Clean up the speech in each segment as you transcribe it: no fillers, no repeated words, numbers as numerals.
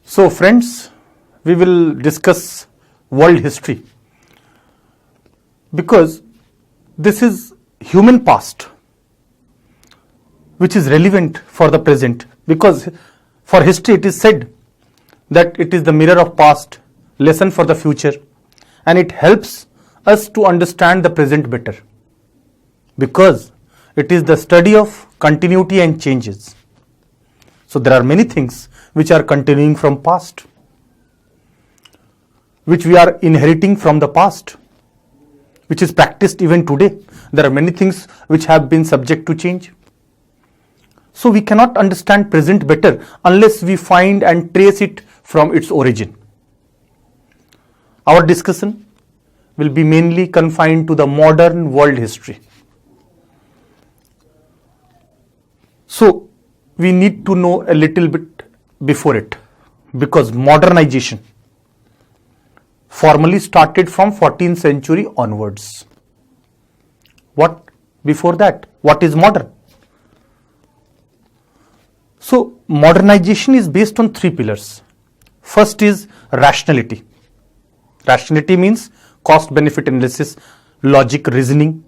So friends, we will discuss world history because this is human past which is relevant for the present, because for history it is said that it is the mirror of past, lesson for the future, and it helps us to understand the present better because it is the study of continuity and changes. So there are many things which are continuing from past, which we are inheriting from the past, which is practiced even today. There are many things which have been subject to change. So we cannot understand present better unless we find and trace it from its origin. Our discussion will be mainly confined to the modern world history. So we need to know a little bit before it, because modernization formally started from 14th century onwards. What before that? What is modern? So modernization is based on three pillars. First is rationality. Rationality means cost benefit analysis, logic, reasoning.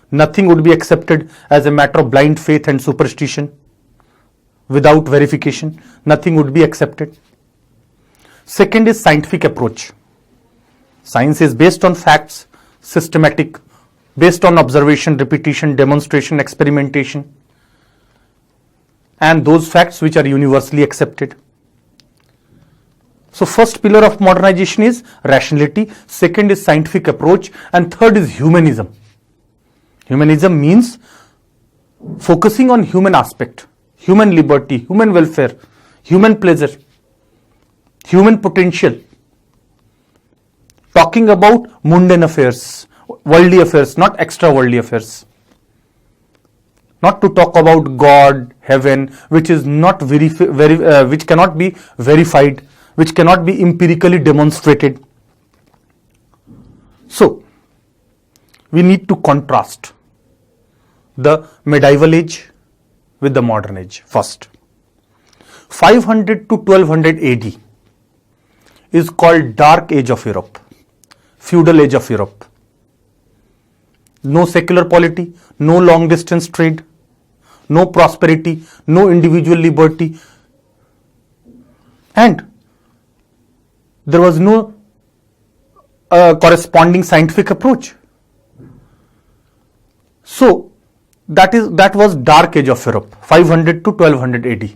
Nothing would be accepted as a matter of blind faith and superstition. Without verification, nothing would be accepted. Second is scientific approach. Science is based on facts, systematic, based on observation, repetition, demonstration, experimentation, and those facts which are universally accepted. So first pillar of modernization is rationality, second is scientific approach, and third is humanism. Humanism means focusing on human aspect, human liberty, human welfare, human pleasure, human potential. Talking about mundane affairs, worldly affairs, not extra worldly affairs. Not to talk about God, heaven, which is not which cannot be verified, which cannot be empirically demonstrated. So we need to contrast the medieval age with the modern age first. 500 to 1200 AD is called Dark Age of Europe, feudal age of Europe. No secular polity, no long distance trade, no prosperity, no individual liberty, and there was no corresponding scientific approach. So that was Dark Age of Europe, 500 to 1200 AD.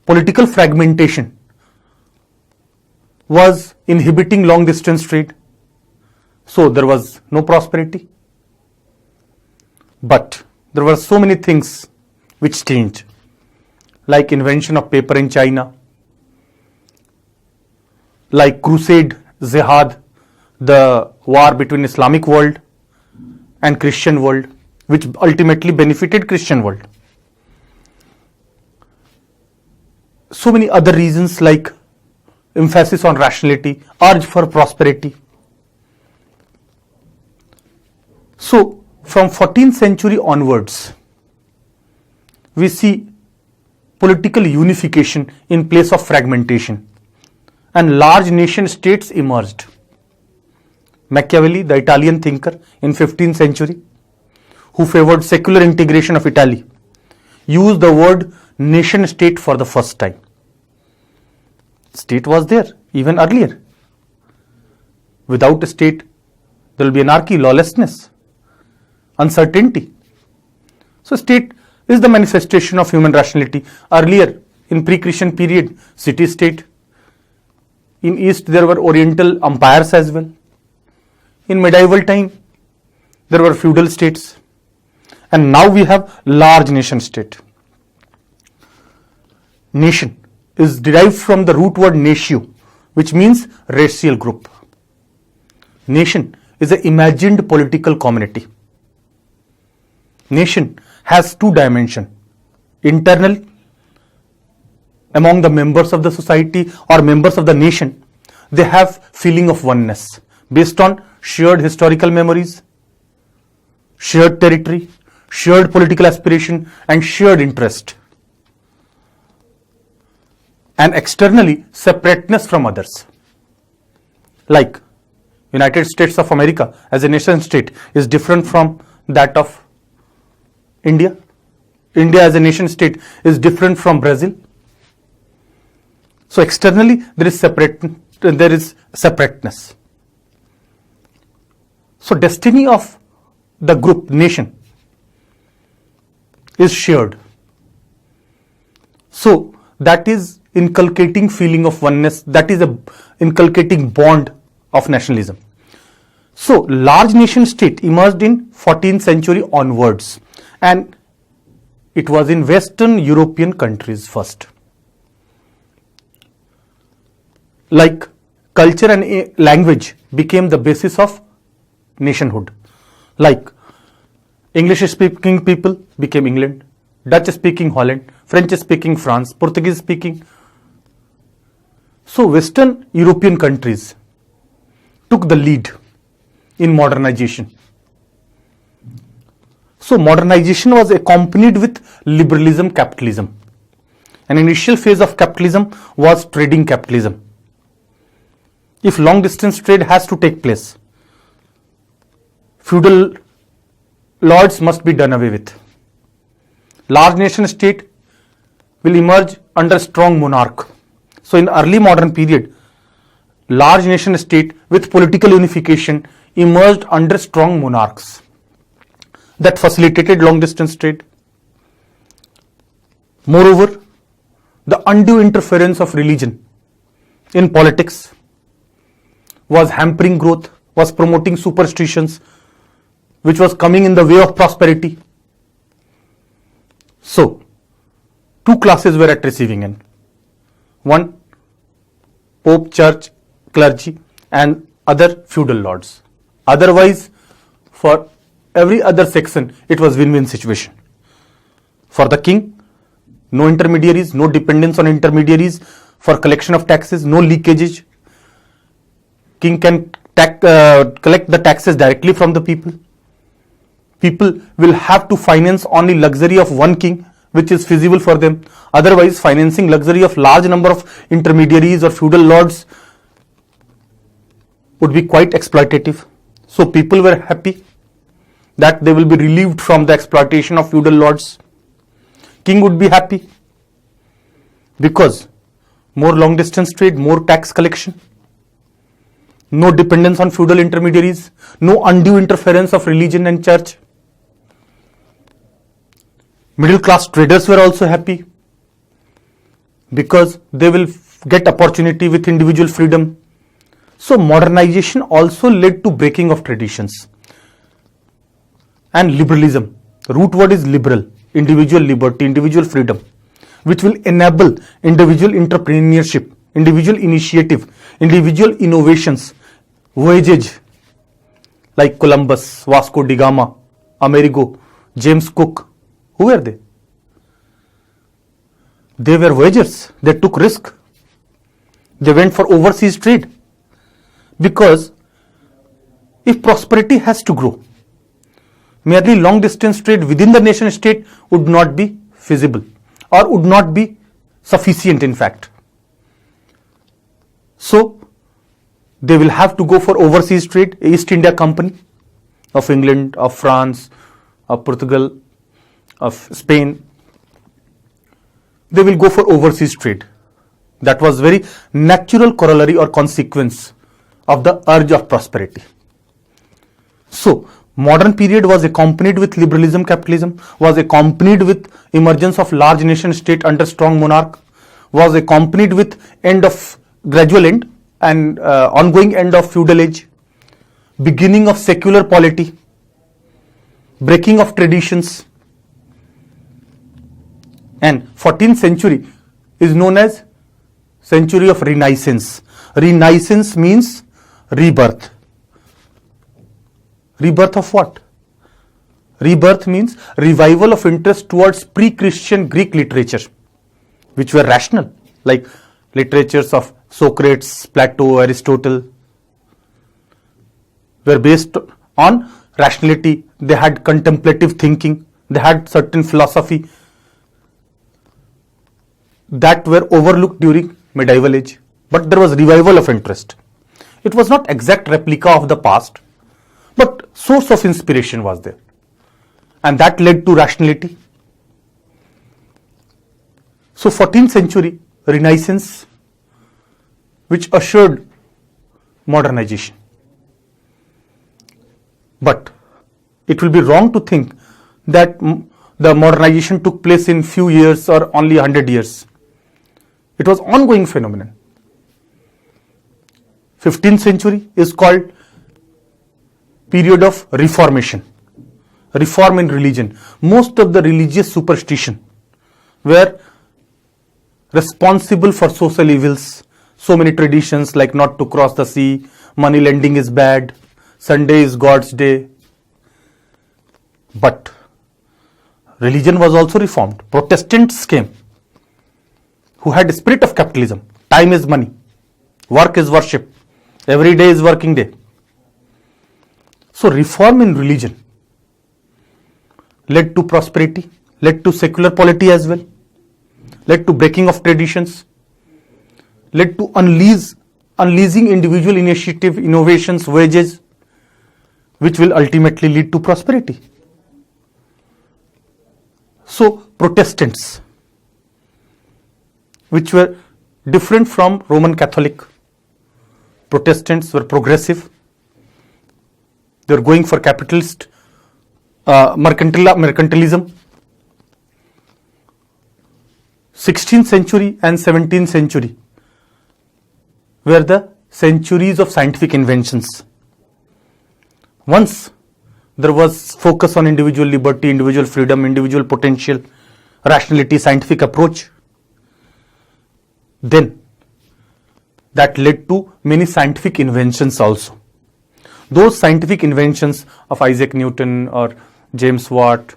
Political fragmentation was inhibiting long distance trade, so there was no prosperity. But there were so many things which changed, like invention of paper in China, like crusade, jihad, the war between Islamic world and Christian world, which ultimately benefited Christian world. So many other reasons like emphasis on rationality, urge for prosperity. So from 14th century onwards, we see political unification in place of fragmentation, and large nation states emerged. Machiavelli, the Italian thinker in 15th century, who favored secular integration of Italy, used the word nation state for the first time. State was there even earlier. Without a state, there will be anarchy, lawlessness, uncertainty. So state is the manifestation of human rationality. Earlier, in pre-Christian period, city-state. In East, there were Oriental empires as well. In medieval time, there were feudal states. And now we have large nation state. Nation is derived from the root word natio, which means racial group. Nation is an imagined political community. Nation has two dimensions: internal, among the members of the society or members of the nation, they have feeling of oneness based on shared historical memories, shared territory, shared political aspiration, and shared interest. and externally separateness from others. Like United States of America as a nation state is different from that of India. India as a nation state is different from Brazil. So externally there is separateness. So destiny of the group nation is shared. So that is inculcating feeling of oneness, that is inculcating bond of nationalism. So large nation state emerged in 14th century onwards, and it was in Western European countries first. Like culture and language became the basis of nationhood. Like English speaking people became England, Dutch speaking Holland, French speaking France, Portuguese speaking. So Western European countries took the lead in modernization. So modernization was accompanied with liberalism, capitalism. An initial phase of capitalism was trading capitalism. If long distance trade has to take place, feudal lords must be done away with. Large nation state will emerge under strong monarch. So in early modern period, large nation state with political unification emerged under strong monarchs that facilitated long distance trade. Moreover, the undue interference of religion in politics was hampering growth, was promoting superstitions, which was coming in the way of prosperity. So, two classes were at receiving end. One, Pope, Church, clergy, and other feudal lords. Otherwise, for every other section, it was win-win situation. For the king, no intermediaries, no dependence on intermediaries for collection of taxes, no leakages. King can collect the taxes directly from the people. People will have to finance only luxury of one king, which is feasible for them. Otherwise, financing luxury of large number of intermediaries or feudal lords would be quite exploitative. So people were happy that they will be relieved from the exploitation of feudal lords. King would be happy because more long distance trade, more tax collection, no dependence on feudal intermediaries, no undue interference of religion and church. Middle class traders were also happy because they will get opportunity with individual freedom. So modernization also led to breaking of traditions. And liberalism, root word is liberal, individual liberty, individual freedom, which will enable individual entrepreneurship, individual initiative, individual innovations, voyages like Columbus, Vasco da Gama, Amerigo, James Cook. Who were they? They were voyagers. They took risk. They went for overseas trade. Because if prosperity has to grow, merely long distance trade within the nation state would not be feasible or would not be sufficient in fact. So they will have to go for overseas trade. East India Company of England, of France, of Portugal, of Spain, they will go for overseas trade. That was very natural corollary or consequence of the urge of prosperity. So modern period was accompanied with liberalism, capitalism, was accompanied with emergence of large nation state under strong monarch, was accompanied with end of gradual end and ongoing end of feudal age, beginning of secular polity, breaking of traditions. And 14th century is known as century of Renaissance. Renaissance means rebirth. Rebirth of what? Rebirth means revival of interest towards pre-Christian Greek literature, which were rational, like literatures of Socrates, Plato, Aristotle, were based on rationality. They had contemplative thinking. They had certain philosophy. that were overlooked during medieval age, but there was revival of interest. It was not exact replica of the past, but source of inspiration was there, and that led to rationality. So 14th century Renaissance, which ushered modernization. But it will be wrong to think that the modernization took place in few years or only 100 years. It was ongoing phenomenon. 15th century is called period of reformation, reform in religion. Most of the religious superstition were responsible for social evils. So many traditions like not to cross the sea, money lending is bad, Sunday is God's day. But religion was also reformed. Protestants came who had a spirit of capitalism. Time is money, work is worship, every day is working day. So reform in religion led to prosperity, led to secular polity as well, led to breaking of traditions, led to unleashing individual initiative, innovations, wages, which will ultimately lead to prosperity. So Protestants, which were different from Roman Catholic, Protestants were progressive. They were going for capitalist mercantilism. 16th century and 17th century were the centuries of scientific inventions. Once there was focus on individual liberty, individual freedom, individual potential, rationality, scientific approach, then that led to many scientific inventions also. Those scientific inventions of Isaac Newton or James Watt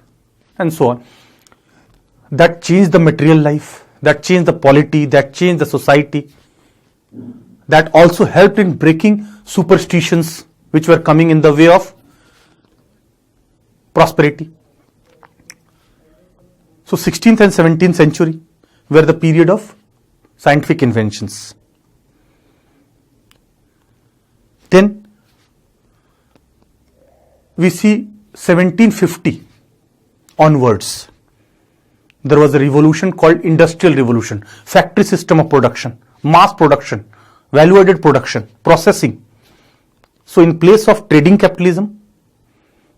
and so on, that changed the material life, that changed the polity, that changed the society, that also helped in breaking superstitions which were coming in the way of prosperity. So 16th and 17th century were the period of scientific inventions. Then we see 1750 onwards. There was a revolution called Industrial Revolution, factory system of production, mass production, value-added production, processing. So in place of trading capitalism,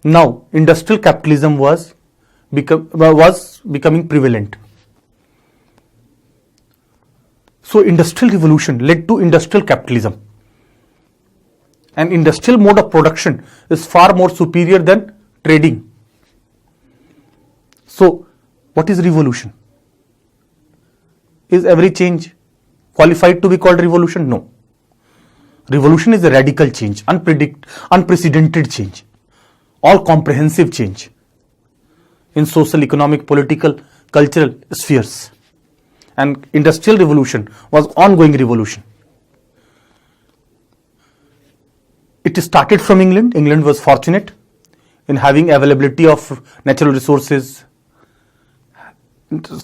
now industrial capitalism was becoming prevalent. So industrial revolution led to industrial capitalism. An industrial mode of production is far more superior than trading. So what is revolution? Is every change qualified to be called revolution? No. Revolution is a radical change, unprecedented change, all comprehensive change in social, economic, political, cultural spheres. And industrial revolution was ongoing revolution. It started from England. England was fortunate in having availability of natural resources,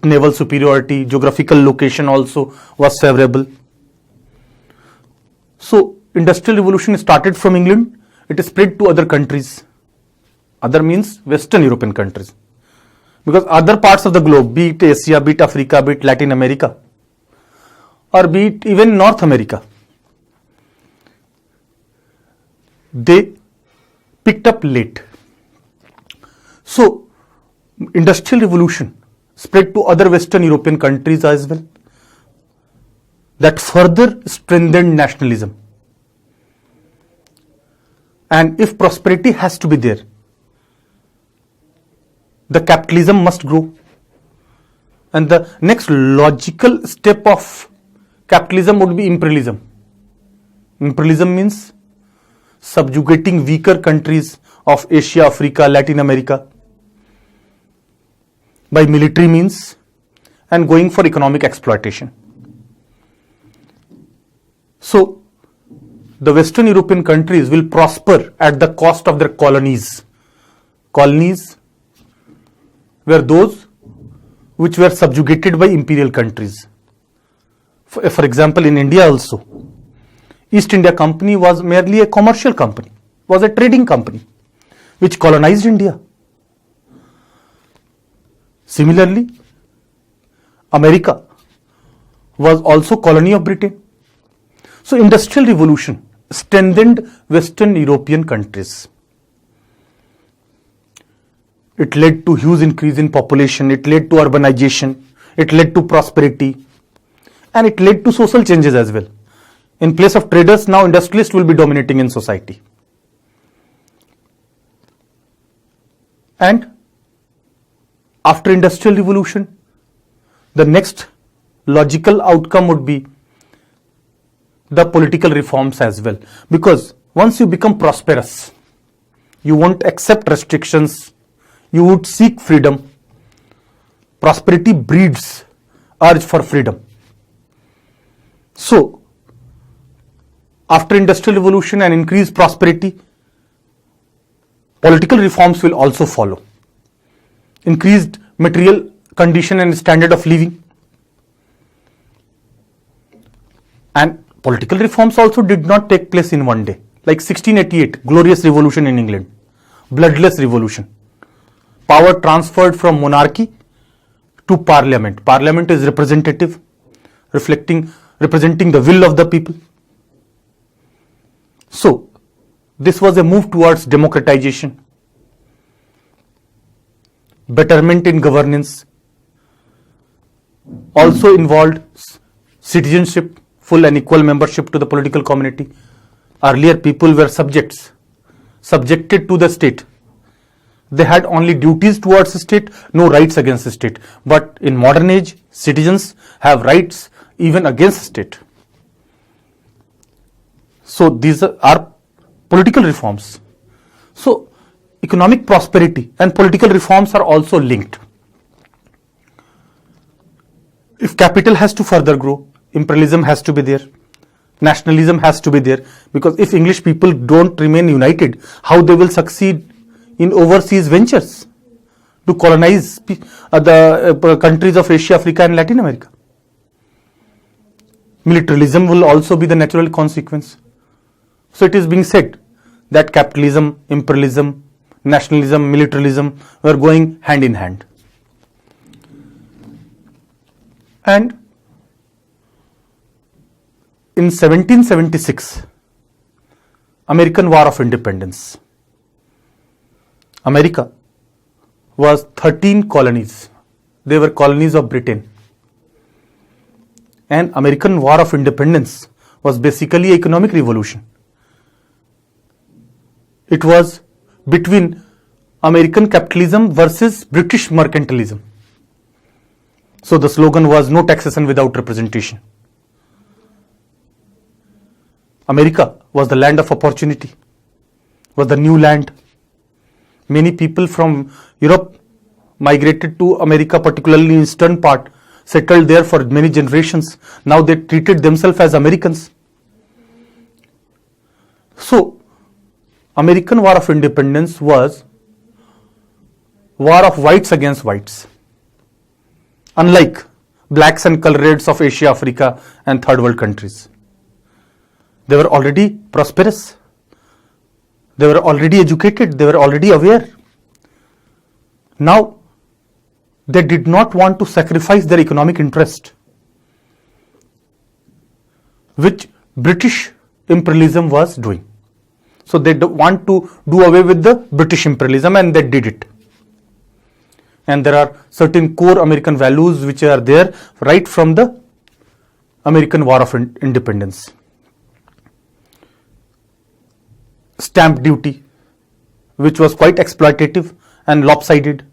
naval superiority, geographical location also was favorable. So industrial revolution started from England. It spread to other countries. Other means Western European countries. Because other parts of the globe, be it Asia, be it Africa, be it Latin America, or be it even North America, they picked up late. So industrial revolution spread to other Western European countries as well. That further strengthened nationalism. And if prosperity has to be there, the capitalism must grow. And the next logical step of capitalism would be imperialism. Imperialism means subjugating weaker countries of Asia, Africa, Latin America by military means and going for economic exploitation. So the Western European countries will prosper at the cost of their colonies. Colonies were those which were subjugated by imperial countries. For example, in India also, East India Company was merely a commercial company, was a trading company which colonized India. Similarly, America was also colony of Britain. So Industrial Revolution strengthened Western European countries. It led to huge increase in population, it led to urbanization, it led to prosperity, and it led to social changes as well. In place of traders, now industrialists will be dominating in society. And after Industrial Revolution, the next logical outcome would be the political reforms as well. Because once you become prosperous, you won't accept restrictions, you would seek freedom. Prosperity breeds urge for freedom. So, after Industrial Revolution and increased prosperity, political reforms will also follow. Increased material condition and standard of living. And political reforms also did not take place in one day. Like 1688, glorious revolution in England, bloodless revolution. Power transferred from monarchy to parliament. Parliament is representative, representing the will of the people. So, this was a move towards democratization, betterment in governance, also involved citizenship, full and equal membership to the political community. Earlier people were subjected to the state. They had only duties towards the state, no rights against the state. But in modern age, citizens have rights even against the state. So these are political reforms. So economic prosperity and political reforms are also linked. If capital has to further grow, imperialism has to be there, nationalism has to be there, because if English people don't remain united, how they will succeed in overseas ventures to colonize the countries of Asia, Africa and Latin America? Militarism will also be the natural consequence. So it is being said that capitalism, imperialism, nationalism, militarism were going hand in hand. And in 1776, American War of Independence, America was 13 colonies. They were colonies of Britain. And American War of Independence was basically an economic revolution. It was between American capitalism versus British mercantilism. So the slogan was no taxation without representation. America was the land of opportunity, was the new land. Many people from Europe migrated to America, particularly in eastern part, settled there for many generations. Now they treated themselves as Americans. So, American War of Independence was war of whites against whites. Unlike blacks and coloureds of Asia, Africa and third world countries. They were already prosperous. They were already educated. They were already aware. Now, they did not want to sacrifice their economic interest, which British imperialism was doing. So they want to do away with the British imperialism, and they did it. And there are certain core American values which are there right from the American War of Independence. Stamp duty, which was quite exploitative and lopsided.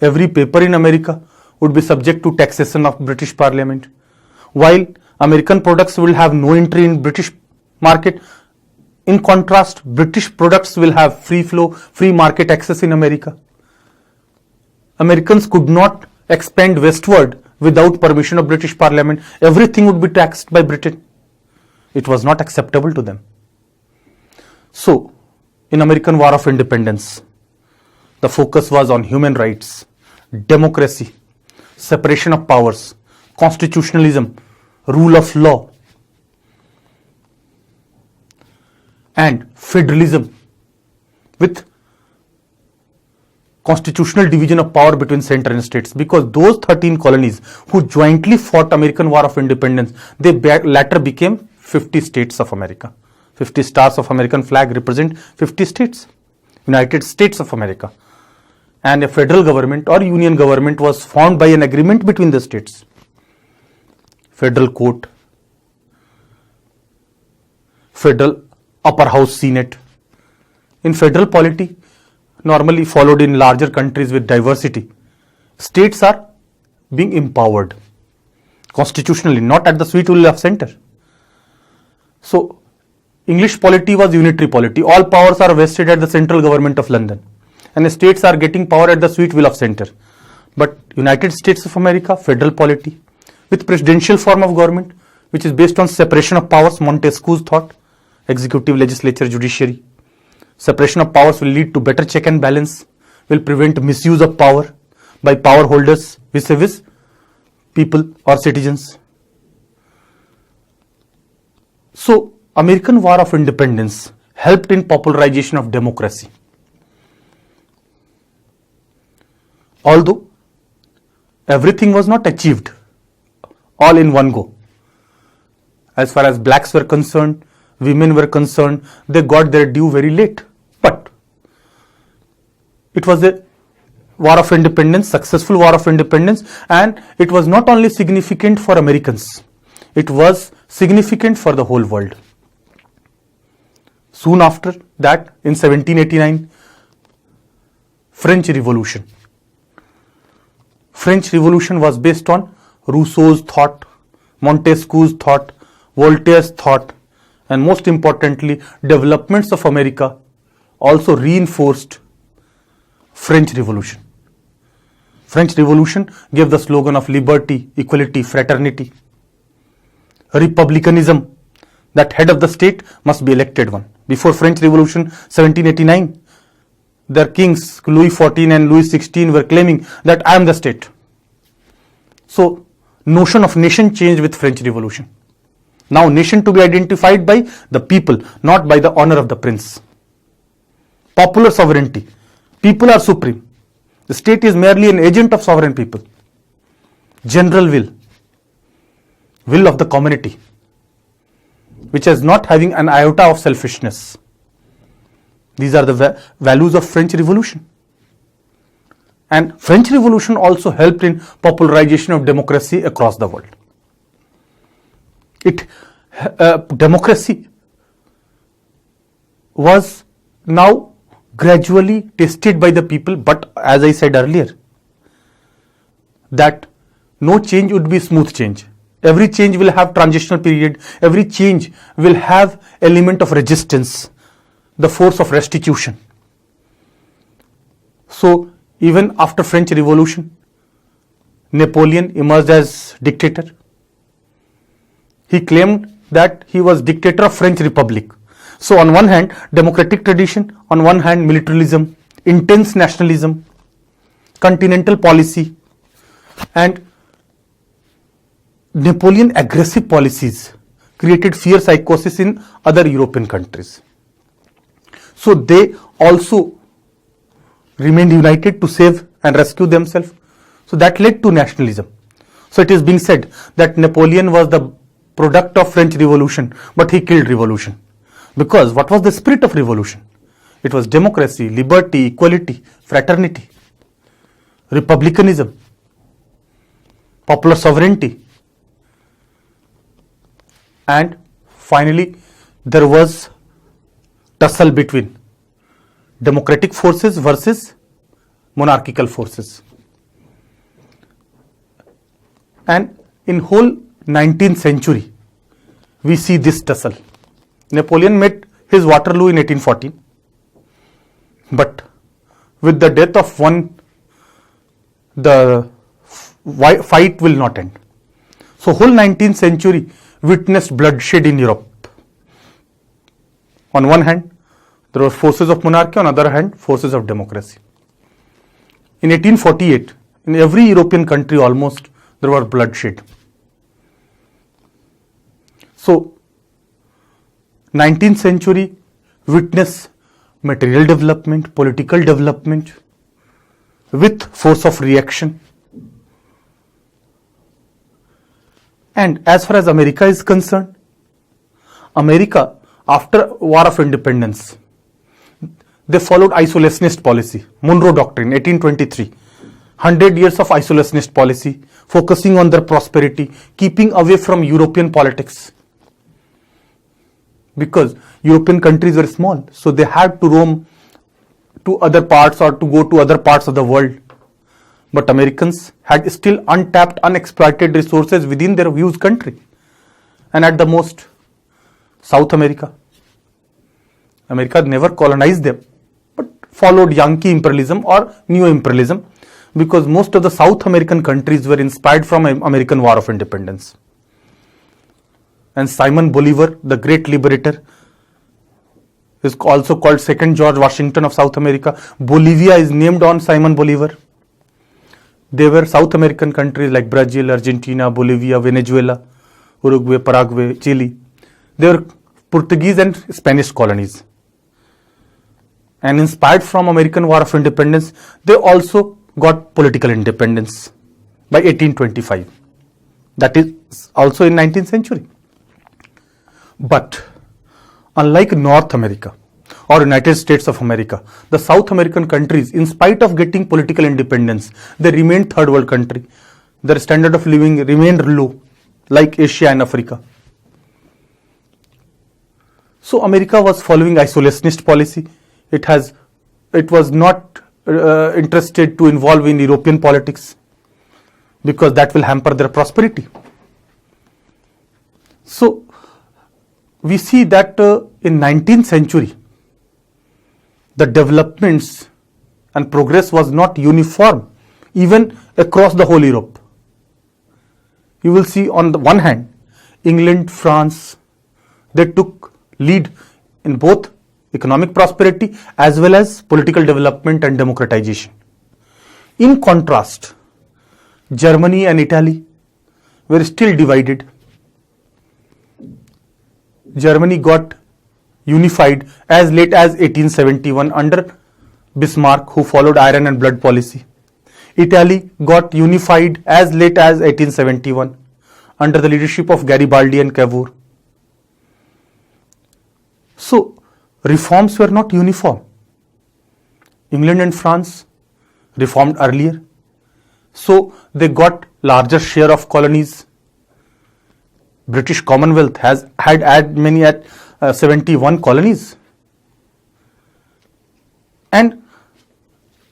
Every paper in America would be subject to taxation of British Parliament, while American products will have no entry in British market. In contrast, British products will have free flow, free market access in America. Americans could not expand westward without permission of British Parliament. Everything would be taxed by Britain. It was not acceptable to them. So, in American War of Independence, the focus was on human rights, democracy, separation of powers, constitutionalism, rule of law, and federalism with constitutional division of power between center and states, because those 13 colonies who jointly fought American War of Independence, they later became 50 states of America. 50 stars of American flag represent 50 states, United States of America. And a federal government or union government was formed by an agreement between the states. Federal court, federal upper house senate. In federal polity, normally followed in larger countries with diversity, states are being empowered constitutionally, not at the sweet will of center. So, English polity was unitary polity. All powers are vested at the central government of London, and the states are getting power at the sweet will of center. But United States of America, federal polity with presidential form of government, which is based on separation of powers, Montesquieu's thought, executive, legislature, judiciary. Separation of powers will lead to better check and balance, will prevent misuse of power by power holders vis-a-vis people or citizens. So, American War of Independence helped in popularization of democracy. Although everything was not achieved all in one go. As far as blacks were concerned, women were concerned, they got their due very late. But it was a war of independence, successful war of independence, and it was not only significant for Americans, it was significant for the whole world. Soon after that, in 1789, French Revolution. French Revolution was based on Rousseau's thought, Montesquieu's thought, Voltaire's thought, and most importantly, developments of America also reinforced French Revolution. French Revolution gave the slogan of liberty, equality, fraternity. Republicanism, that head of the state must be elected one. Before French Revolution 1789, their kings Louis XIV and Louis XVI were claiming that I am the state. So, notion of nation changed with French Revolution. Now, nation to be identified by the people, not by the honor of the prince. Popular sovereignty. People are supreme. The state is merely an agent of sovereign people. General will of the community, which is not having an iota of selfishness. These are the values of French Revolution. And French Revolution also helped in popularization of democracy across the world. Democracy was now gradually tested by the people, but as I said earlier, that no change would be smooth change. Every change will have transitional period. Every change will have element of resistance, the force of restitution. So, even after French Revolution, Napoleon emerged as dictator. He claimed that he was dictator of French Republic. So, on one hand, democratic tradition, on one hand, militarism, intense nationalism, continental policy, and Napoleon aggressive policies created fear psychosis in other European countries. So, they also remained united to save and rescue themselves. So, that led to nationalism. So, it is being said that Napoleon was the product of French Revolution, but he killed revolution. Because what was the spirit of revolution? It was democracy, liberty, equality, fraternity, republicanism, popular sovereignty. And finally, there was tussle between democratic forces versus monarchical forces. And in whole 19th century, we see this tussle. Napoleon met his Waterloo in 1814, but with the death of one, the fight will not end. So, whole 19th century witnessed bloodshed in Europe. On one hand, there were forces of monarchy, on the other hand, forces of democracy. In 1848, in every European country almost, there were bloodshed. So 19th century witnessed material development, political development with force of reaction. And as far as America is concerned, America, after War of Independence, they followed isolationist policy, Monroe Doctrine, 1823. 100 years of isolationist policy, focusing on their prosperity, keeping away from European politics. Because European countries were small, so they had to roam to other parts or to go to other parts of the world. But Americans had still untapped, unexploited resources within their huge country. And at the most, South America. America never colonized them, but followed Yankee imperialism or neo-imperialism, because most of the South American countries were inspired from American War of Independence. And Simon Bolivar, the great liberator, is also called Second George Washington of South America. Bolivia is named on Simon Bolivar. They were South American countries like Brazil, Argentina, Bolivia, Venezuela, Uruguay, Paraguay, Chile. They were Portuguese and Spanish colonies. And inspired from American War of Independence, they also got political independence by 1825. That is also in 19th century. But unlike North America or United States of America, the South American countries, in spite of getting political independence, they remained third world country. Their standard of living remained low, like Asia and Africa. So America was following isolationist policy. It was not interested to involve in European politics, because that will hamper their prosperity. So we see that in 19th century, the developments and progress was not uniform even across the whole Europe. You will see on the one hand, England, France, they took lead in both economic prosperity as well as political development and democratization. In contrast, Germany and Italy were still divided. Germany got unified as late as 1871 under Bismarck, who followed iron and blood policy. Italy got unified as late as 1871 under the leadership of Garibaldi and Cavour. So, reforms were not uniform. England and France reformed earlier, so they got larger share of colonies. British Commonwealth had many at 71 colonies, and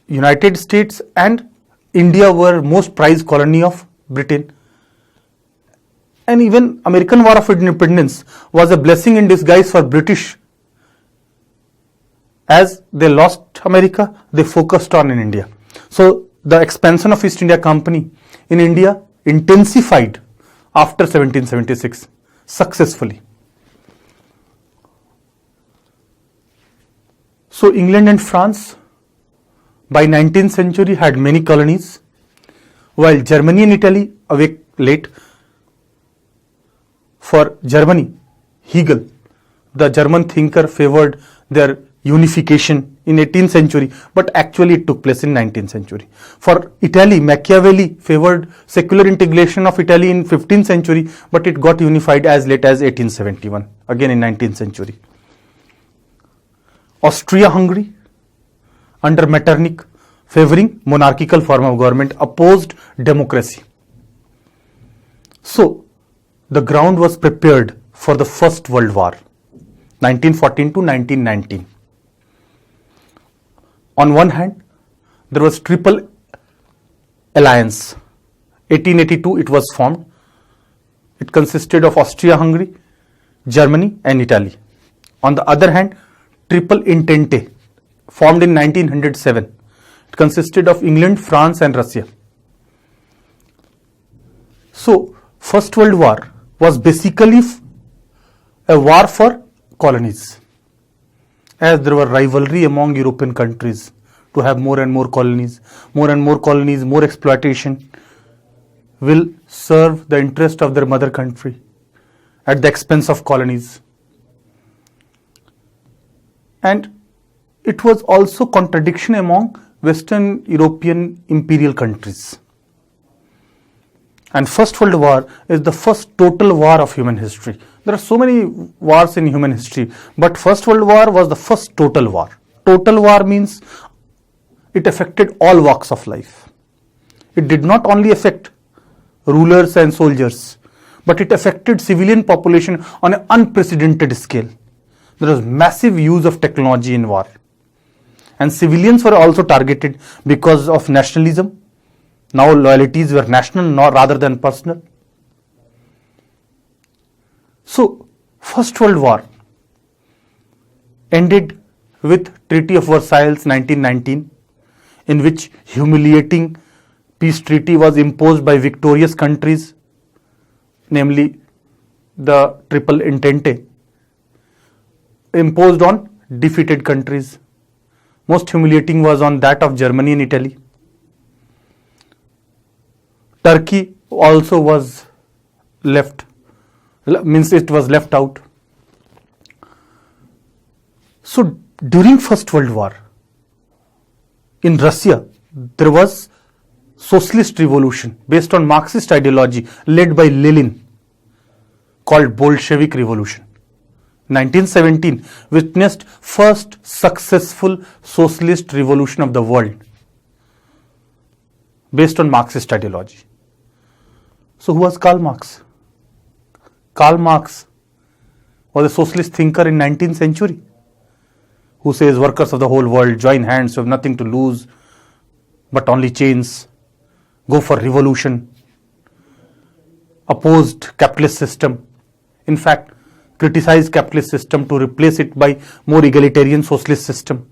United States and India were most prized colony of Britain. And even American War of Independence was a blessing in disguise for British. As they lost America, they focused on in India. So the expansion of East India Company in India intensified after 1776 successfully. So England and France by 19th century had many colonies, while Germany and Italy awake late. For Germany, Hegel, the German thinker, favored their unification in 18th century, but actually it took place in 19th century. For Italy, Machiavelli favored secular integration of Italy in 15th century, but it got unified as late as 1871, again in 19th century. Austria-Hungary, under Metternich, favoring monarchical form of government, opposed democracy. So, the ground was prepared for the First World War, 1914 to 1919. On one hand, there was Triple Alliance. 1882 it was formed. It consisted of Austria-Hungary, Germany and Italy. On the other hand, Triple Entente, formed in 1907. It consisted of England, France and Russia. So, First World War was basically a war for colonies, as there were rivalry among European countries to have more and more colonies, more exploitation will serve the interest of their mother country, at the expense of colonies. And it was also contradiction among Western European imperial countries. And First World War is the first total war of human history. There are so many wars in human history, but First World War was the first total war. Total war means it affected all walks of life. It did not only affect rulers and soldiers, but it affected civilian population on an unprecedented scale. There was massive use of technology in war. And civilians were also targeted because of nationalism. Now loyalties were national rather than personal. So, First World War ended with Treaty of Versailles 1919, in which humiliating peace treaty was imposed by victorious countries, namely the Triple Entente, imposed on defeated countries. Most humiliating was on that of Germany and Italy. Turkey also was left out. So during First World War, in Russia, there was socialist revolution based on Marxist ideology led by Lenin, called Bolshevik Revolution. 1917 witnessed first successful socialist revolution of the world based on Marxist ideology. So who was Karl Marx? Karl Marx was a socialist thinker in 19th century who says workers of the whole world join hands, you have nothing to lose but only chains, go for revolution, opposed capitalist system, in fact criticized capitalist system to replace it by more egalitarian socialist system.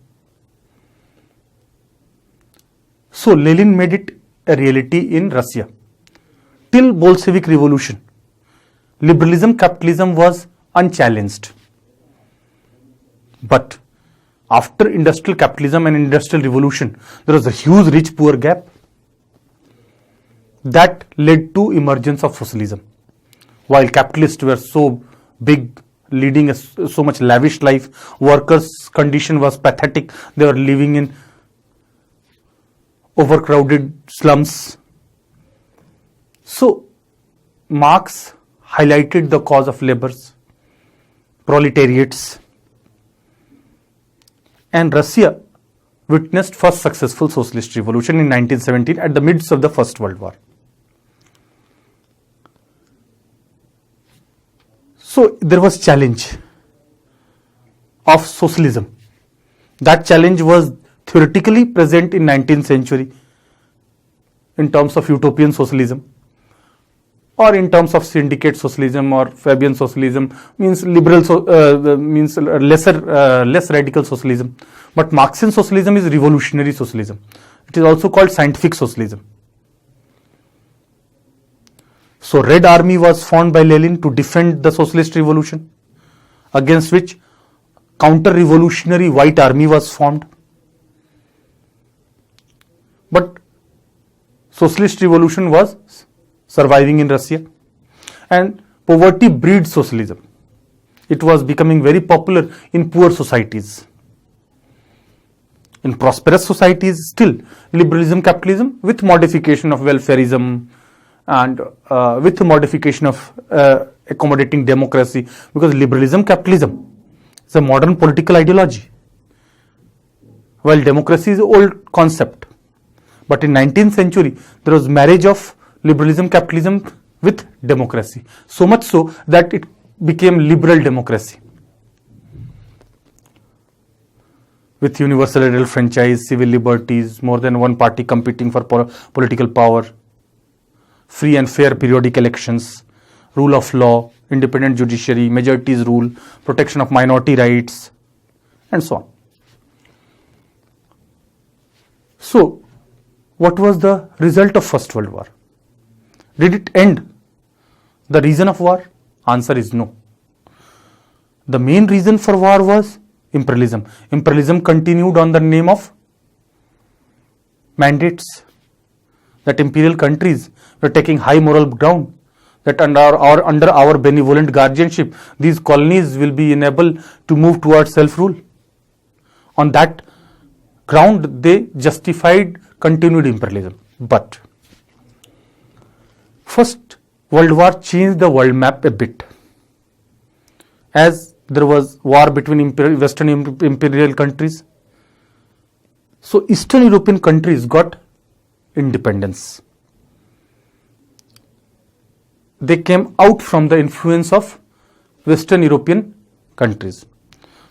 So Lenin made it a reality in Russia. Till Bolshevik Revolution, liberalism, capitalism was unchallenged. But after industrial capitalism and industrial revolution, there was a huge rich-poor gap that led to emergence of socialism. While capitalists were so big, leading so much lavish life, workers' condition was pathetic. They were living in overcrowded slums. So Marx highlighted the cause of laborers, proletariats, and Russia witnessed first successful socialist revolution in 1917 at the midst of the First World War. So there was challenge of socialism. That challenge was theoretically present in 19th century in terms of utopian socialism, or in terms of syndicate socialism or Fabian socialism, means liberal, means less radical socialism. But Marxian socialism is revolutionary socialism. It is also called scientific socialism. So Red Army was formed by Lenin to defend the socialist revolution, against which counter-revolutionary White Army was formed. But socialist revolution was surviving in Russia, and poverty breeds socialism. It was becoming very popular in poor societies. In prosperous societies, still liberalism, capitalism with modification of welfareism and with modification of accommodating democracy, because liberalism, capitalism is a modern political ideology, while democracy is an old concept. But in 19th century, there was marriage of liberalism, capitalism with democracy. So much so that it became liberal democracy. With universal adult franchise, civil liberties, more than one party competing for political power, free and fair periodic elections, rule of law, independent judiciary, majorities rule, protection of minority rights, and so on. So, what was the result of First World War? Did it end the reason of war? Answer is no. The main reason for war was imperialism. Imperialism continued on the name of mandates, that imperial countries were taking high moral ground. that under our benevolent guardianship, these colonies will be enabled to move towards self-rule. On that ground, they justified continued imperialism. But First World War changed the world map a bit, as there was war between Western imperial countries. So Eastern European countries got independence. They came out from the influence of Western European countries.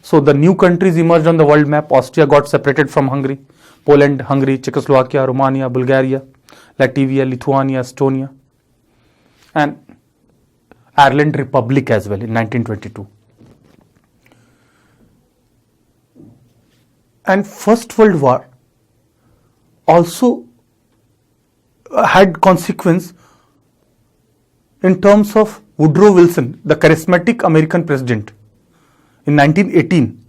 So the new countries emerged on the world map. Austria got separated from Hungary, Poland, Hungary, Czechoslovakia, Romania, Bulgaria, Latvia, Lithuania, Estonia, and Ireland Republic as well in 1922. And First World War also had consequence in terms of Woodrow Wilson, the charismatic American president in 1918,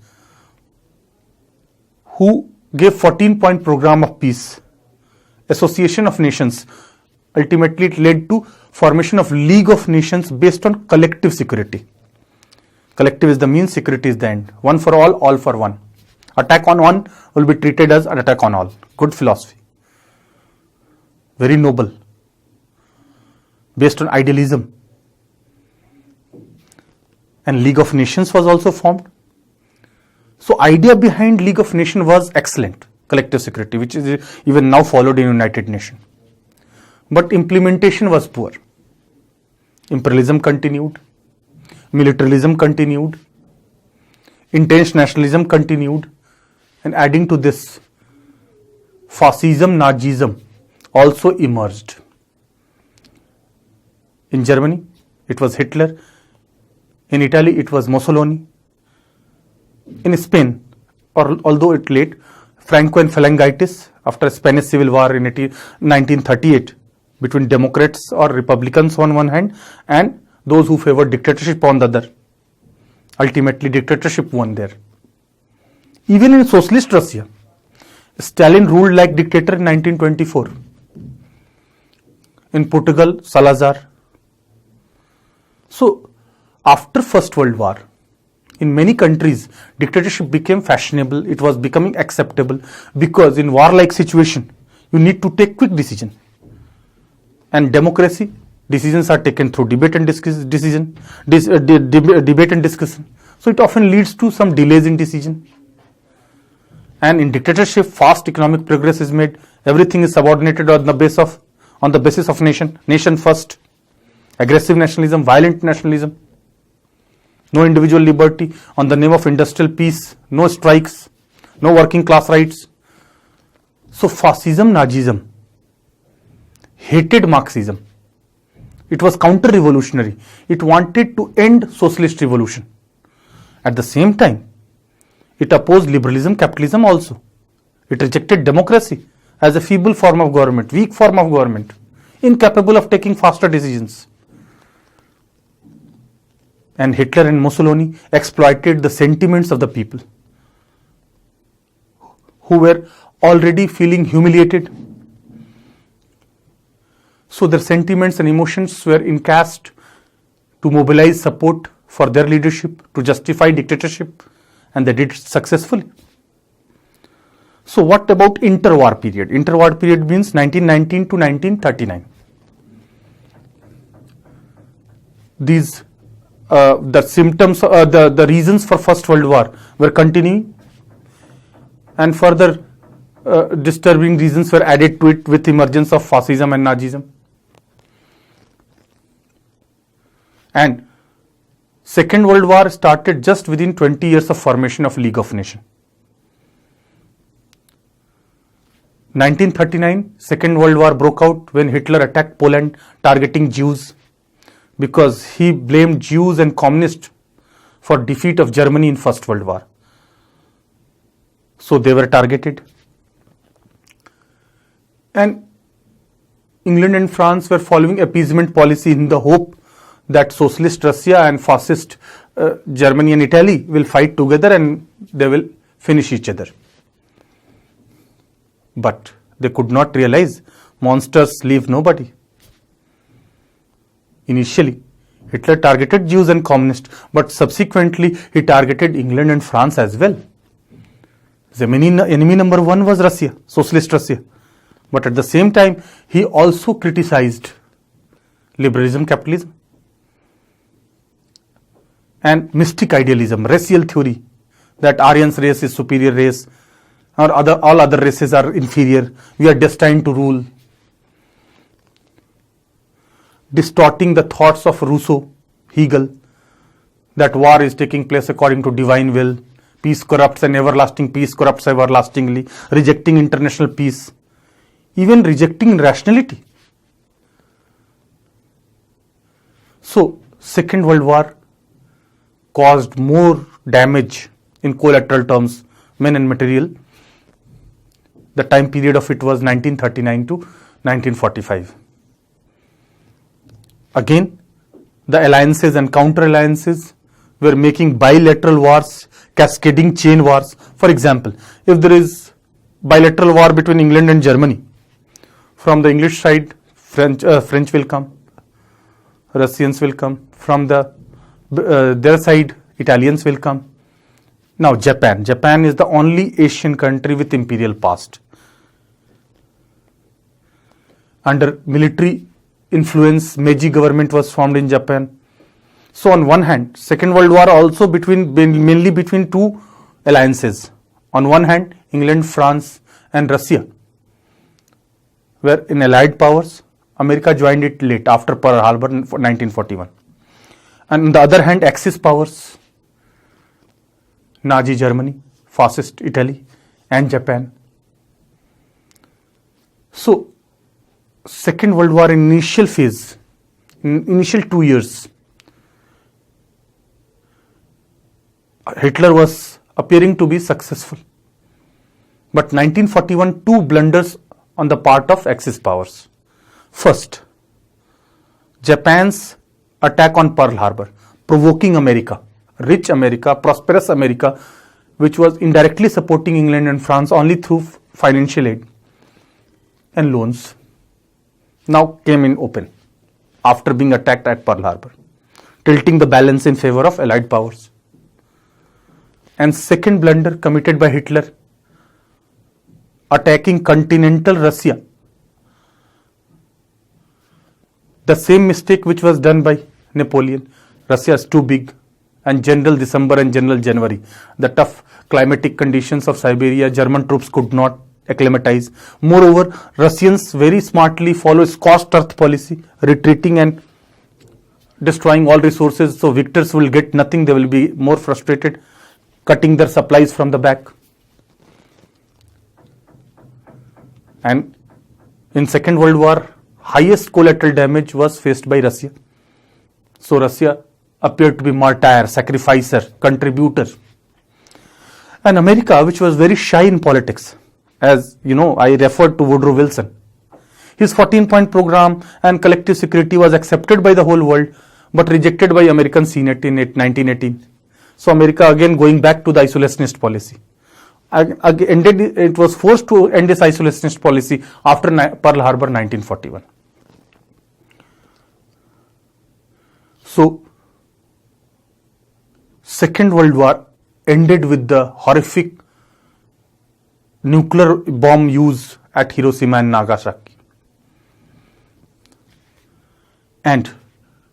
who gave 14-point program of peace, Association of Nations. Ultimately, it led to formation of League of Nations based on collective security. Collective is the means, security is the end. One for all for one. Attack on one will be treated as an attack on all. Good philosophy. Very noble. Based on idealism. And League of Nations was also formed. So idea behind League of Nations was excellent. Collective security, which is even now followed in United Nations. But implementation was poor. Imperialism continued. Militarism continued. Intense nationalism continued. And adding to this, fascism, Nazism also emerged. In Germany, it was Hitler. In Italy, it was Mussolini. In Spain, although it late, Franco and Phalangitis after Spanish Civil War in 1938 between Democrats or Republicans on one hand and those who favored dictatorship on the other. Ultimately, dictatorship won there. Even in socialist Russia, Stalin ruled like dictator in 1924. In Portugal, Salazar. So, after First World War, in many countries, dictatorship became fashionable. It was becoming acceptable because in war-like situation, you need to take quick decision. And democracy, decisions are taken through debate and discussion. So it often leads to some delays in decision. And in dictatorship, fast economic progress is made. Everything is subordinated on the basis of nation first. Aggressive nationalism, violent nationalism. No individual liberty on the name of industrial peace. No strikes. No working class rights. So fascism, Nazism hated Marxism. It was counter-revolutionary. It wanted to end socialist revolution. At the same time, it opposed liberalism, capitalism also. It rejected democracy as a feeble form of government, weak form of government, incapable of taking faster decisions. And Hitler and Mussolini exploited the sentiments of the people who were already feeling humiliated. So their sentiments and emotions were encast to mobilize support for their leadership, to justify dictatorship, and they did it successfully. So what about interwar period? Interwar period means 1919 to 1939. These the symptoms, the reasons for First World War were continuing, and further disturbing reasons were added to it with emergence of fascism and Nazism. And Second World War started just within 20 years of formation of League of Nations. 1939, Second World War broke out when Hitler attacked Poland, targeting Jews, because he blamed Jews and communists for defeat of Germany in First World War. So they were targeted. And England and France were following appeasement policy in the hope that socialist Russia and fascist Germany and Italy will fight together and they will finish each other. But they could not realize monsters leave nobody. Initially, Hitler targeted Jews and communists, but subsequently he targeted England and France as well. The enemy number one was Russia, socialist Russia. But at the same time, he also criticized liberalism, capitalism, and mystic idealism, racial theory, that Aryan's race is superior race, or all other races are inferior, we are destined to rule. Distorting the thoughts of Rousseau, Hegel, that war is taking place according to divine will, peace corrupts and everlasting peace corrupts everlastingly, rejecting international peace, even rejecting rationality. So, Second World War caused more damage in collateral terms, men and material. The time period of it was 1939 to 1945. Again, the alliances and counter-alliances were making bilateral wars, cascading chain wars. For example, if there is bilateral war between England and Germany, from the English side, French will come, Russians will come, from their side, Italians will come. Now Japan is the only Asian country with imperial past. Under military influence, Meiji government was formed in Japan. So on one hand, Second World War also mainly between two alliances. On one hand, England, France and Russia were in allied powers. America joined it late, after Pearl Harbor in 1941. And on the other hand, Axis powers, Nazi Germany, fascist Italy and Japan. So, Second World War in initial phase, in initial 2 years, Hitler was appearing to be successful. But 1941, two blunders on the part of Axis powers. First, Japan's attack on Pearl Harbor, provoking America, rich America, prosperous America, which was indirectly supporting England and France only through financial aid and loans, now came in open after being attacked at Pearl Harbor, tilting the balance in favor of Allied powers. And second blunder committed by Hitler, attacking continental Russia. The same mistake which was done by Napoleon. Russia is too big, and General December and General January, the tough climatic conditions of Siberia, German troops could not acclimatize. Moreover, Russians very smartly follow scorched earth policy, retreating and destroying all resources, so victors will get nothing, they will be more frustrated, cutting their supplies from the back. And in Second World War, highest collateral damage was faced by Russia. So Russia appeared to be martyr, sacrificer, contributor. And America, which was very shy in politics, as you know, I referred to Woodrow Wilson. His 14-point program and collective security was accepted by the whole world, but rejected by American Senate in 1918. So America again going back to the isolationist policy. It was forced to end this isolationist policy after Pearl Harbor 1941. So, Second World War ended with the horrific nuclear bomb use at Hiroshima and Nagasaki. And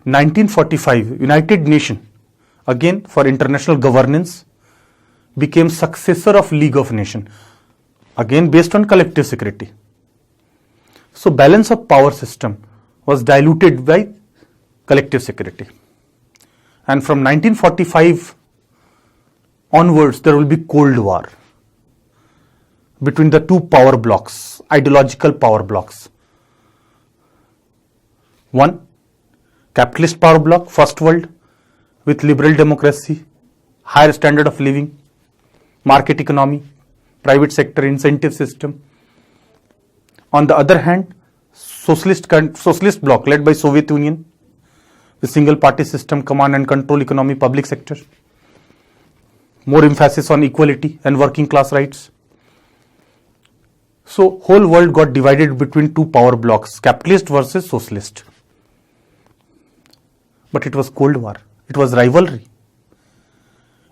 1945, United Nations, again for international governance, became successor of League of Nations, again based on collective security. So balance of power system was diluted by collective security. And from 1945 onwards, there will be Cold War between the two power blocks, ideological power blocks. One, capitalist power block, first world, with liberal democracy, higher standard of living, market economy, private sector incentive system. On the other hand, socialist bloc led by Soviet Union, the single party system, command and control economy, public sector, more emphasis on equality and working class rights. So whole world got divided between two power blocks, capitalist versus socialist. but it was Cold War. It was rivalry.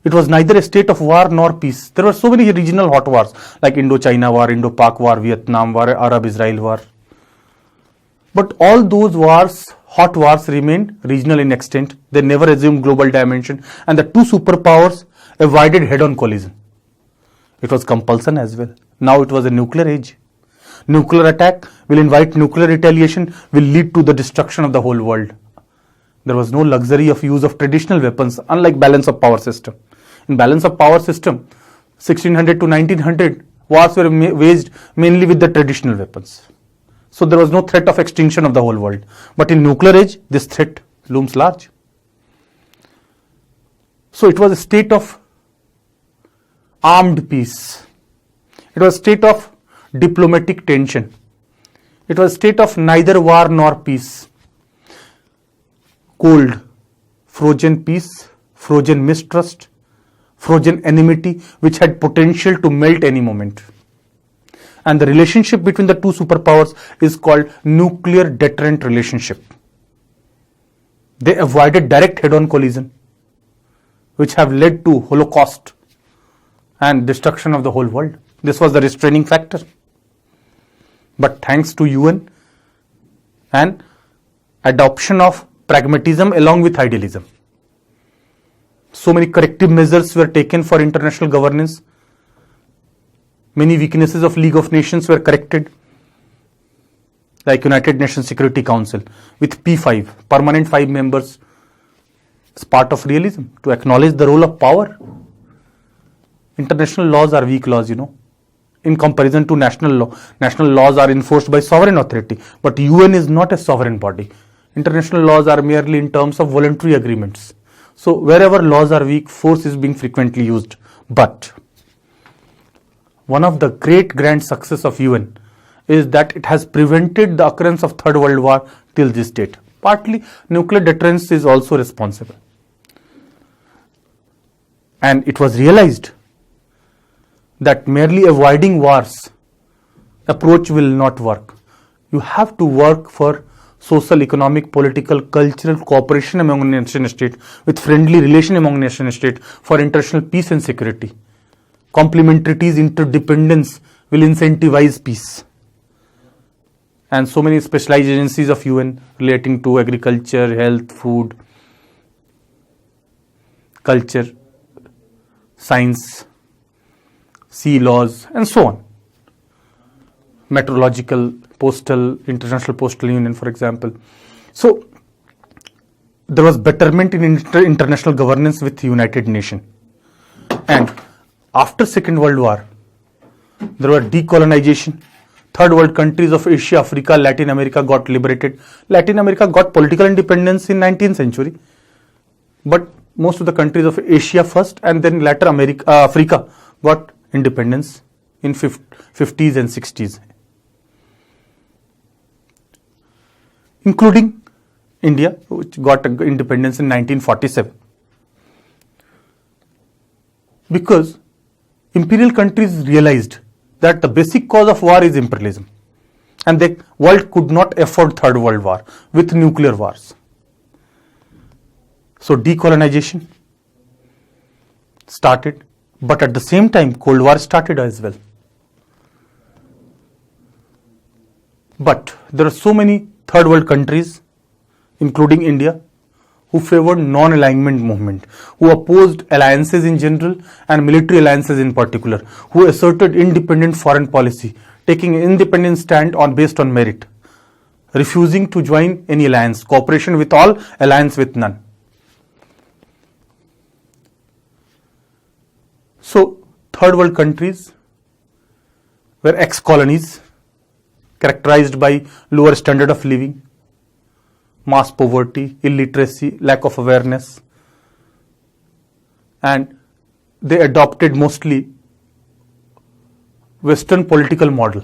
It was neither a state of war nor peace. There were so many regional hot wars like Indo-China War, Indo-Pak War, Vietnam War, Arab-Israel War. But all those wars, hot wars, remained regional in extent. They never assumed global dimension, and the two superpowers avoided head-on collision. It was compulsion as well. Now it was a nuclear age. Nuclear attack will invite nuclear retaliation, will lead to the destruction of the whole world. There was no luxury of use of traditional weapons, unlike balance of power system. In balance of power system, 1600 to 1900, wars were waged mainly with the traditional weapons. So there was no threat of extinction of the whole world. But in nuclear age, this threat looms large. So it was a state of armed peace. It was a state of diplomatic tension. It was a state of neither war nor peace. Cold, frozen peace, frozen mistrust, frozen enmity, which had potential to melt any moment. And the relationship between the two superpowers is called nuclear deterrent relationship. They avoided direct head-on collision, which have led to Holocaust and destruction of the whole world. This was the restraining factor. But thanks to UN and adoption of pragmatism along with idealism, so many corrective measures were taken for international governance. Many weaknesses of League of Nations were corrected, like United Nations Security Council with P5, permanent 5 members, as part of realism, to acknowledge the role of power. International laws are weak laws, in comparison to national law. National laws are enforced by sovereign authority, but UN is not a sovereign body. International laws are merely in terms of voluntary agreements. So wherever laws are weak, force is being frequently used. But one of the great grand success of UN is that it has prevented the occurrence of Third World War till this date. Partly nuclear deterrence is also responsible. And it was realized that merely avoiding wars approach will not work. You have to work for social, economic, political, cultural cooperation among nation states, with friendly relation among nation states for international peace and security. Complementarities, interdependence will incentivize peace. And so many specialized agencies of UN relating to agriculture, health, food, culture, science, sea laws, and so on. Meteorological, postal, International Postal Union, for example. So there was betterment in international governance with the United Nations. And after Second World War, there were decolonization. Third world countries of Asia, Africa, Latin America got liberated. Latin America got political independence in 19th century. But most of the countries of Asia first, and then later Africa got independence in 50s and 60s. Including India, which got independence in 1947. Because imperial countries realized that the basic cause of war is imperialism, and the world could not afford Third World War with nuclear wars. So decolonization started, but at the same time Cold War started as well. But there are so many third world countries, including India, who favored non-alignment movement, who opposed alliances in general and military alliances in particular, who asserted independent foreign policy, taking an independent stand based on merit, refusing to join any alliance, cooperation with all, alliance with none. So, third world countries were ex-colonies, characterized by lower standard of living, mass poverty, illiteracy, lack of awareness, and they adopted mostly Western political model.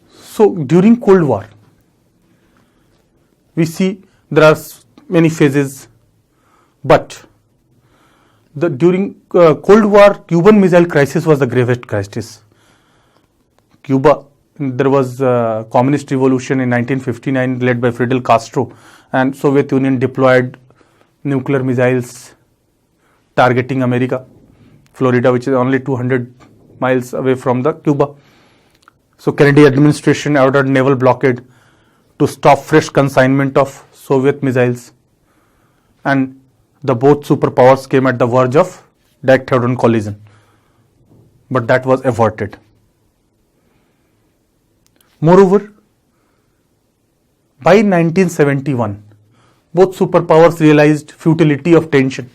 So during Cold War, we see there are many phases, but during Cold War, Cuban Missile Crisis was the gravest crisis. Cuba there was a communist revolution in 1959 led by Fidel Castro, and Soviet Union deployed nuclear missiles targeting America, Florida, which is only 200 miles away from the Cuba. So Kennedy administration ordered naval blockade to stop fresh consignment of Soviet missiles, and the both superpowers came at the verge of direct head-on collision, but that was averted. Moreover, by 1971, both superpowers realized futility of tension,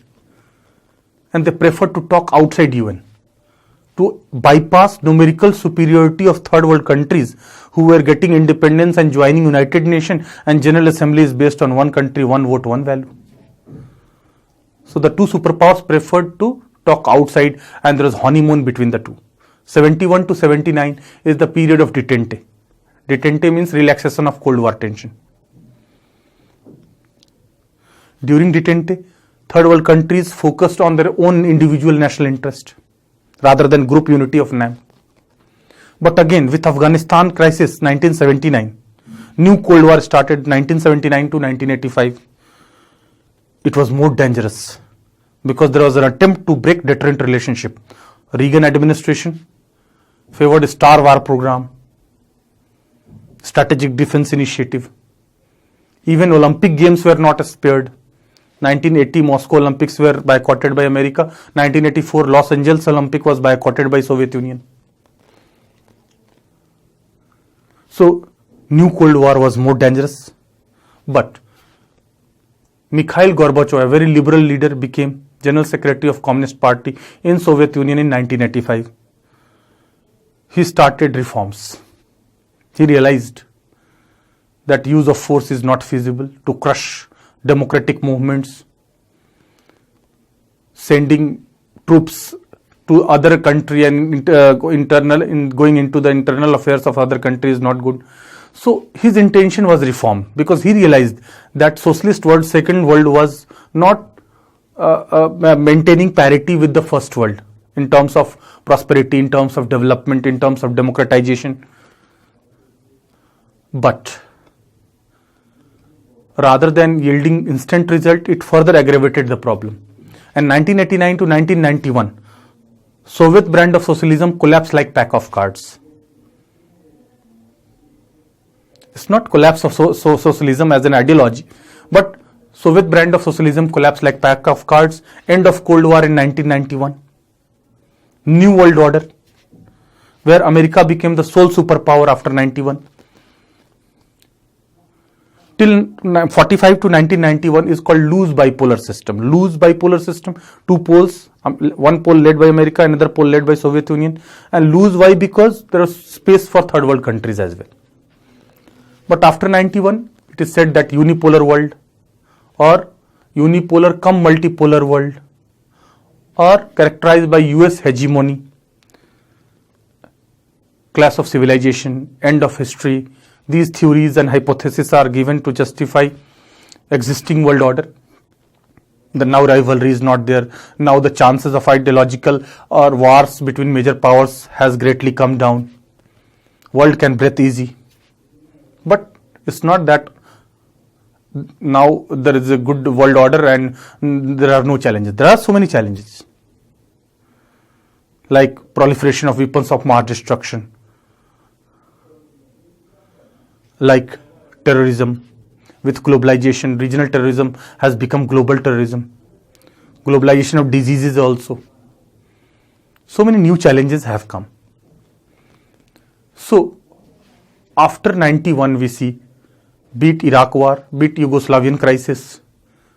and they preferred to talk outside UN to bypass numerical superiority of third world countries who were getting independence and joining United Nations and General Assemblies based on one country, one vote, one value. So the two superpowers preferred to talk outside, and there was honeymoon between the two. 71 to 79 is the period of detente. Detente means relaxation of Cold War tension. During detente, third world countries focused on their own individual national interest rather than group unity of NAM. But again, with Afghanistan crisis 1979, new Cold War started 1979 to 1985. It was more dangerous because there was an attempt to break deterrent relationship. Reagan administration favored a Star War program, strategic defense initiative. Even Olympic Games were not spared. 1980 Moscow Olympics were boycotted by America. 1984 Los Angeles Olympic was boycotted by Soviet Union. So new Cold War was more dangerous. But Mikhail Gorbachev, a very liberal leader, became General Secretary of Communist Party in Soviet Union in 1985. He started reforms. He realized that use of force is not feasible to crush democratic movements. Sending troops to other country and going into the internal affairs of other countries is not good. So his intention was reform, because he realized that socialist world, second world, was not maintaining parity with the first world in terms of prosperity, in terms of development, in terms of democratization. But rather than yielding instant result, it further aggravated the problem. And 1989 to 1991, Soviet brand of socialism collapsed like pack of cards. It's not collapse of socialism as an ideology, but Soviet brand of socialism collapsed like pack of cards. End of Cold War in 1991. New World Order, where America became the sole superpower after 91. Till 45 to 1991 is called loose bipolar system. Loose bipolar system, two poles, one pole led by America, another pole led by Soviet Union. And loose, why? Because there is space for third world countries as well. But after 91, it is said that unipolar world or unipolar cum multipolar world, or characterized by US hegemony, clash of civilization, end of history. These theories and hypotheses are given to justify existing world order. The now rivalry is not there. Now the chances of ideological or wars between major powers has greatly come down. World can breathe easy. But it's not that now there is a good world order and there are no challenges. There are so many challenges, like proliferation of weapons of mass destruction, like terrorism. With globalization, regional terrorism has become global terrorism. Globalization of diseases also. So many new challenges have come. So after 91 we see, be it Iraq war, be it Yugoslavian crisis,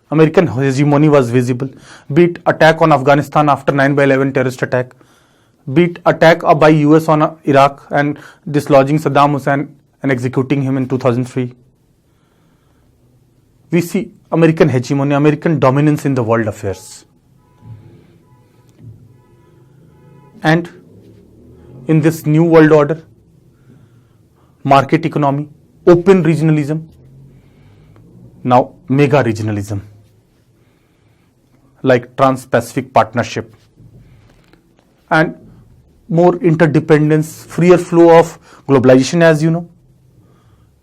American hegemony was visible, be it attack on Afghanistan after 9/11 terrorist attack, be it attack by US on Iraq and dislodging Saddam Hussein and executing him in 2003. We see American hegemony, American dominance in the world affairs. And in this new world order, market economy, open regionalism, now mega regionalism, like Trans-Pacific Partnership. And more interdependence, freer flow of globalization, as you know,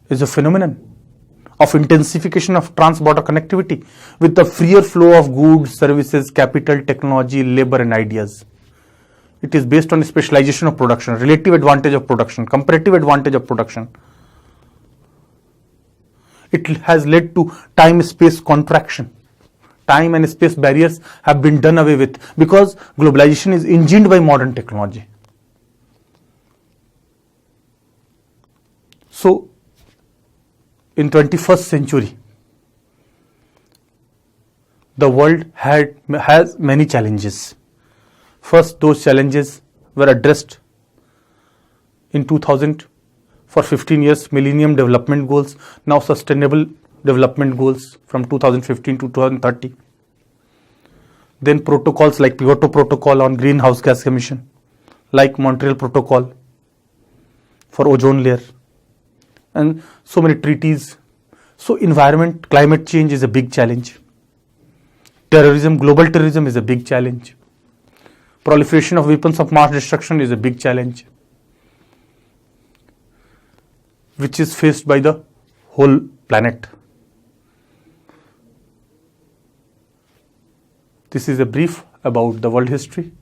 is a phenomenon of intensification of trans-border connectivity with the freer flow of goods, services, capital, technology, labor and ideas. It is based on specialization of production, relative advantage of production, comparative advantage of production. It has led to time-space contraction. Time and space barriers have been done away with because globalization is engined by modern technology. So, in 21st century, the world has many challenges. First, those challenges were addressed in 2000 for 15 years, Millennium Development Goals, now Sustainable Development Goals from 2015 to 2030. Then protocols like Kyoto Protocol on greenhouse gas emission, like Montreal Protocol for ozone layer, and so many treaties. So environment, climate change is a big challenge. Terrorism, global terrorism is a big challenge. Proliferation of weapons of mass destruction is a big challenge, which is faced by the whole planet. This is a brief about the world history.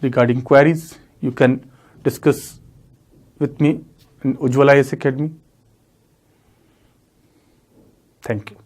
Regarding queries, you can discuss with me in Ujjwala IAS Academy. Thank you.